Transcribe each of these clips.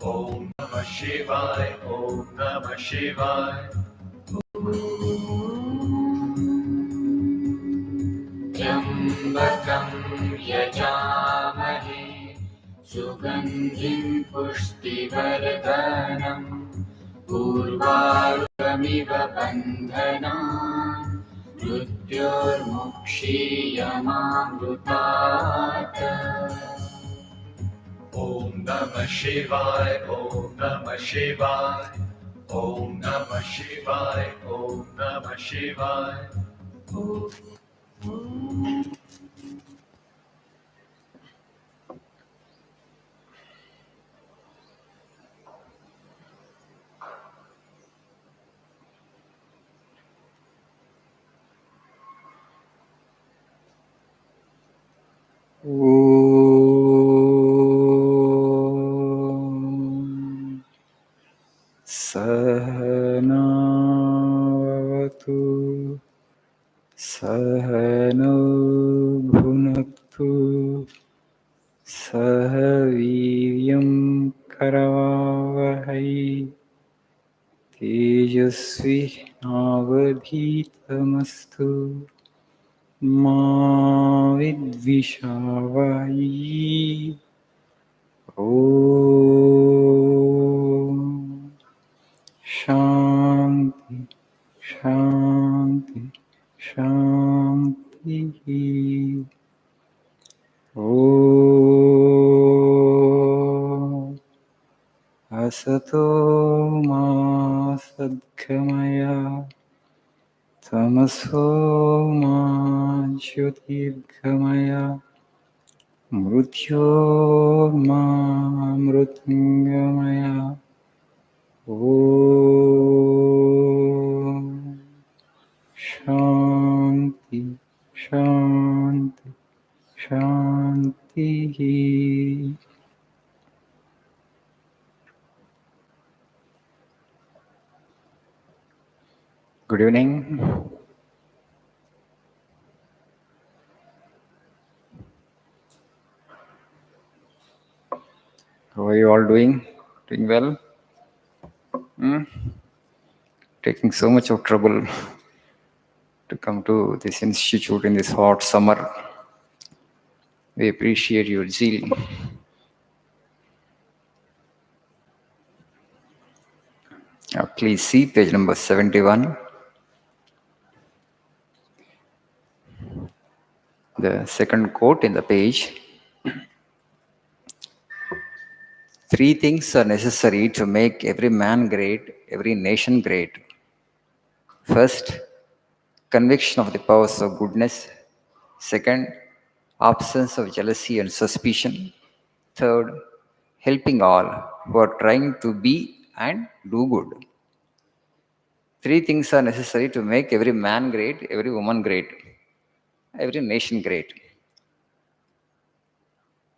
Om Namah Shivaya, Om Namah Shivaya. Jambakam yajamahe, sugandhim pushtivardhanam, urvarukamiva bandhanam, mrutyurmukshiyamamrutat. Om Namah Shivaya, Om Namah Shivaya, Om Namah Shivaya, Om Namah Shivaya. Sahanavatu Sahano Bhunaktu Sahaviryam Karavahai Tejasvi Navadhitamastu Ma Vidvishavai. Om Shanti Shanti Shanti. Om Asato Ma Sadgamaya Tamaso Ma Jyotirgamaya Mrutyorma Mrutungamaya. Om Shanti Shanti Shanti. Good evening. How are you all doing? Doing well? Taking so much of trouble to come to this institute in this hot summer. We appreciate your zeal. Now, please see page number 71. The second quote in the page. 3 things are necessary to make every man great, every nation great. First, conviction of the powers of goodness. Second, absence of jealousy and suspicion. Third, helping all who are trying to be and do good. 3 things are necessary to make every man great, every woman great, every nation great.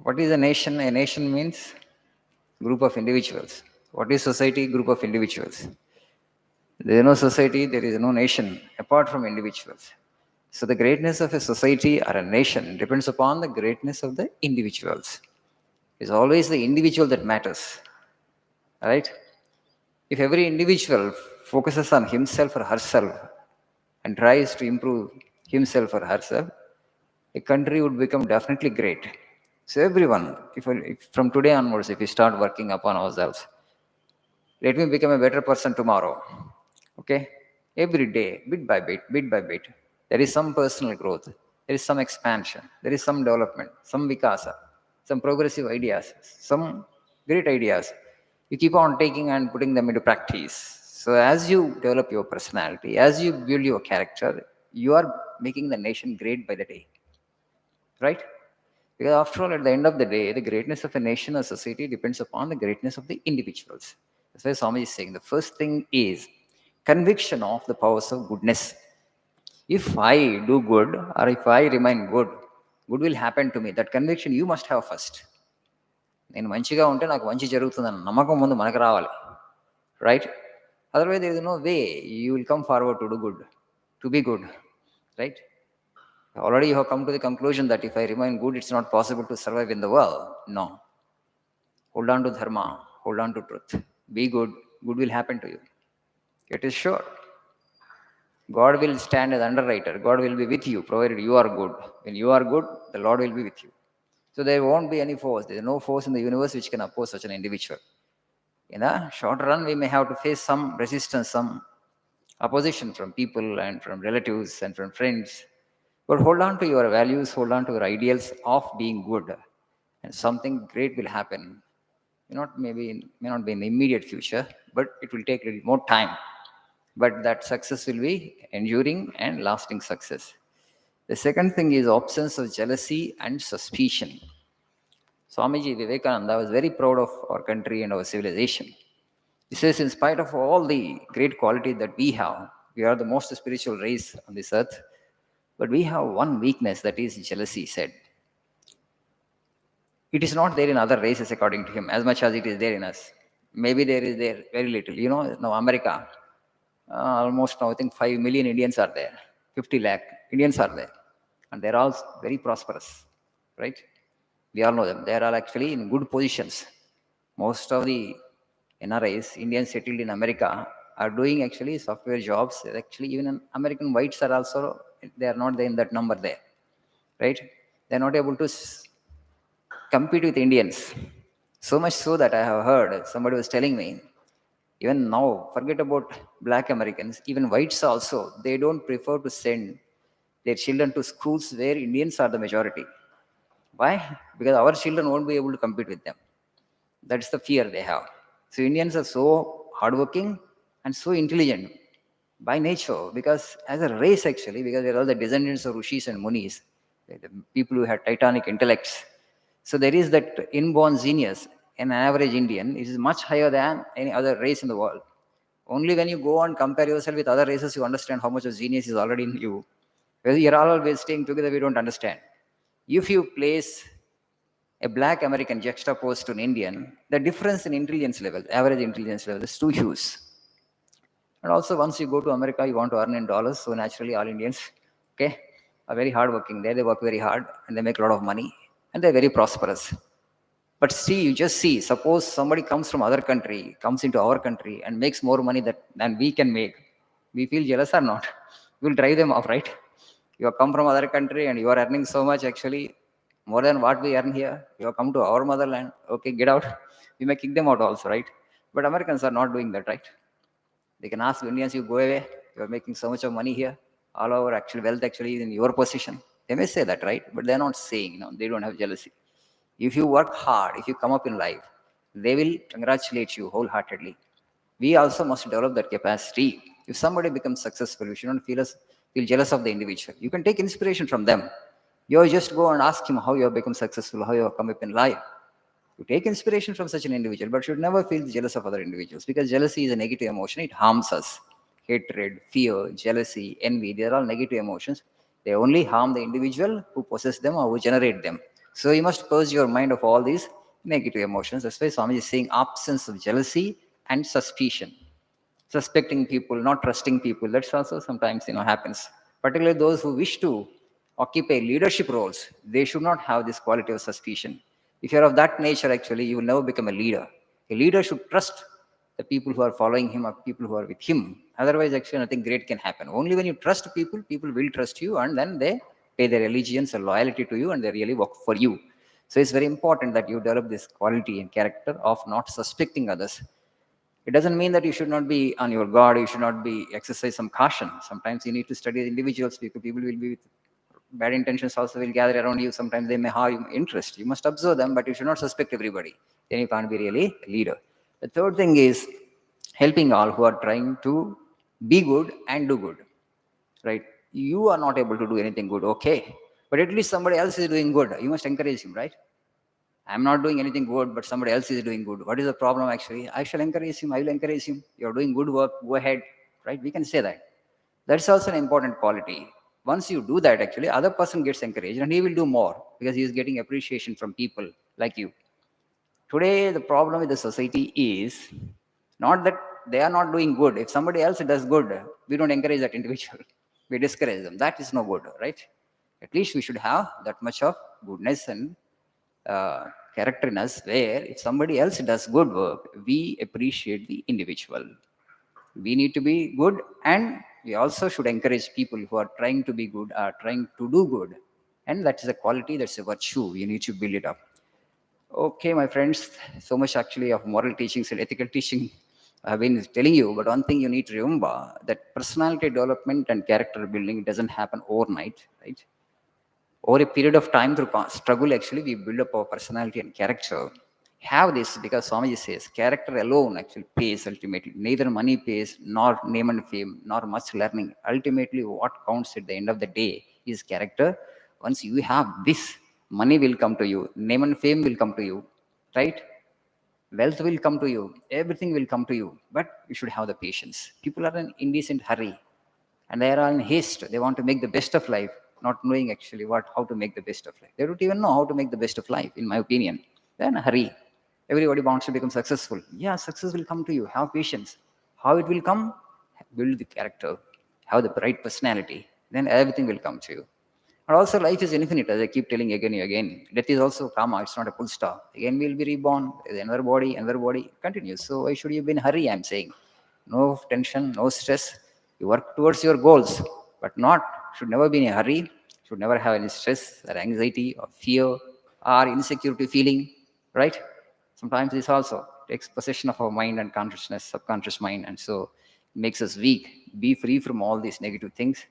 What is a nation? A nation means group of individuals. What is society? Group of individuals. There is no society, there is no nation apart from individuals. So the greatness of a society or a nation depends upon the greatness of the individuals. It's always the individual that matters. Right? If every individual focuses on himself or herself and tries to improve himself or herself, a country would become definitely great. So everyone, if from today onwards, if we start working upon ourselves, let me become a better person tomorrow. Okay? Every day, bit by bit, there is some personal growth, there is some expansion, there is some development, some vikasa, some progressive ideas, some great ideas. You keep on taking and putting them into practice. So as you develop your personality, as you build your character, you are making the nation great by the day. Right? Because after all, at the end of the day, the greatness of a nation or society depends upon the greatness of the individuals. That's why Swami is saying the first thing is conviction of the powers of goodness. If I do good or if I remain good, good will happen to me. That conviction you must have first. నేను మంచిగా ఉంటే నాకు మంచి జరుగుతుందన్న నమ్మకం ముందు మనకు రావాలి. Right? Otherwise, there is no way you will come forward to do good, to be good. Right? Already you have come to the conclusion that if I remain good, it's not possible to survive in the world. No. Hold on to dharma. hold on to truth. Be good, good will happen to you. It is sure. God will stand as underwriter. God will be with you, provided you are good. When you are good, the Lord will be with you. So there won't be any force. There is no force in the universe which can oppose such an individual. In the short run, we may have to face some resistance, some opposition from people and from relatives and from friends. But hold on to your values, hold on to your ideals of being good, and something great will happen. May not be in the immediate future, but it will take a little more time. But that success will be enduring and lasting success. The second thing is absence of jealousy and suspicion. Swamiji Vivekananda was very proud of our country and our civilization. He says, in spite of all the great qualities that we have, we are the most spiritual race on this earth, but we have one weakness, that is jealousy, he said. It is not there in other races, according to him, as much as it is there in us. Maybe there is there very little. Now America, almost now I think 5 million Indians are there. 50 lakh Indians are there. And they're all very prosperous, right? We all know them. They are all actually in good positions. Most of the NRIs, Indians settled in America, are doing actually software jobs. Actually, even American whites are also, they are not there in that number there, right? They're not able to compete with Indians. So much so that I have heard, somebody was telling me, even now, forget about black Americans, even whites also, they don't prefer to send their children to schools where Indians are the majority. Why? Because our children won't be able to compete with them. That's the fear they have. So Indians are so hardworking and so intelligent by nature, because as a race actually, because they're all the descendants of Rishis and Munis, the people who had titanic intellects. So there is that inborn genius in an average Indian. It is much higher than any other race in the world. Only when you go and compare yourself with other races, you understand how much of genius is already in you. Whether you're all always staying together, we don't understand. If you place a black American juxtaposed to an Indian, the difference in intelligence level, average intelligence level, is too huge. And also, once you go to America, you want to earn in dollars. So naturally, all Indians, okay, are very hardworking. There, they work very hard and they make a lot of money and they're very prosperous. But see, you just see, suppose somebody comes from other country, comes into our country and makes more money than we can make. We feel jealous or not? We'll drive them off, right? You have come from other country and you are earning so much actually, more than what we earn here. You have come to our motherland. Okay, get out. We may kick them out also, right? But Americans are not doing that, right? They can ask Indians, you go away. You are making so much of money here. All our actual wealth actually is in your possession. They may say that, right? But they're not saying, they don't have jealousy. If you work hard, if you come up in life, they will congratulate you wholeheartedly. We also must develop that capacity. If somebody becomes successful, you shouldn't feel jealous of the individual. You can take inspiration from them. You just go and ask him how you have become successful, how you have come up in life. You take inspiration from such an individual, but should never feel jealous of other individuals, because jealousy is a negative emotion. It harms us. Hatred, fear, jealousy, envy, they are all negative emotions. They only harm the individual who possesses them or who generate them. So you must purge your mind of all these negative emotions. That's why Swami is saying absence of jealousy and suspicion. Suspecting people, not trusting people, that's also sometimes happens. Particularly those who wish to occupy leadership roles, they should not have this quality of suspicion. If you're of that nature, actually, you will never become a leader. A leader should trust the people who are following him or people who are with him. Otherwise, actually, nothing great can happen. Only when you trust people, people will trust you, and then they pay their allegiance or loyalty to you, and they really work for you. So it's very important that you develop this quality and character of not suspecting others. It doesn't mean that you should not be on your guard, you should not be exercise some caution. Sometimes you need to study the individuals, because people will be with bad intentions also will gather around you. Sometimes they may have interest. You must observe them, but you should not suspect everybody. Then you can't be really a leader. The third thing is helping all who are trying to be good and do good. Right? You are not able to do anything good, okay. But at least somebody else is doing good. You must encourage him, right? I'm not doing anything good, but somebody else is doing good. What is the problem actually? I shall encourage him. I will encourage him. You're doing good work. Go ahead. Right? We can say that. That's also an important quality. Once you do that, actually, other person gets encouraged and he will do more because he is getting appreciation from people like you. Today, the problem with the society is not that they are not doing good. If somebody else does good, we don't encourage that individual. We discourage them. That is no good, right? At least we should have that much of goodness and character in us where if somebody else does good work, we appreciate the individual. We need to be good, and we also should encourage people who are trying to be good, are trying to do good. And that is a quality, that's a virtue. You need to build it up. Okay, my friends, so much actually of moral teachings and ethical teaching I've been telling you, but one thing you need to remember that personality development and character building doesn't happen overnight, right? Over a period of time through struggle, actually, we build up our personality and character. Have this because Swamiji says character alone actually pays ultimately. Neither money pays, nor name and fame, nor much learning. Ultimately, what counts at the end of the day is character. Once you have this, money will come to you, name and fame will come to you, right? Wealth will come to you, everything will come to you, but you should have the patience. People are in indecent hurry and they are in haste. They want to make the best of life, not knowing actually how to make the best of life. They don't even know how to make the best of life, in my opinion. They're in a hurry. Everybody wants to become successful. Yeah, success will come to you. Have patience. How it will come? Build the character, have the right personality, then everything will come to you. And also, life is infinite, as I keep telling again and again. Death is also karma, it's not a full stop. Again, we'll be reborn, there's another body continues. So, why should you be in a hurry? I'm saying. No tension, no stress. You work towards your goals, but should never be in a hurry, should never have any stress or anxiety or fear or insecurity feeling, right? Sometimes this also takes possession of our mind and consciousness, subconscious mind, and so makes us weak. Be free from all these negative things.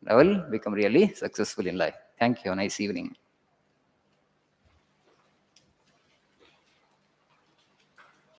I will become really successful in life. Thank you. Nice evening.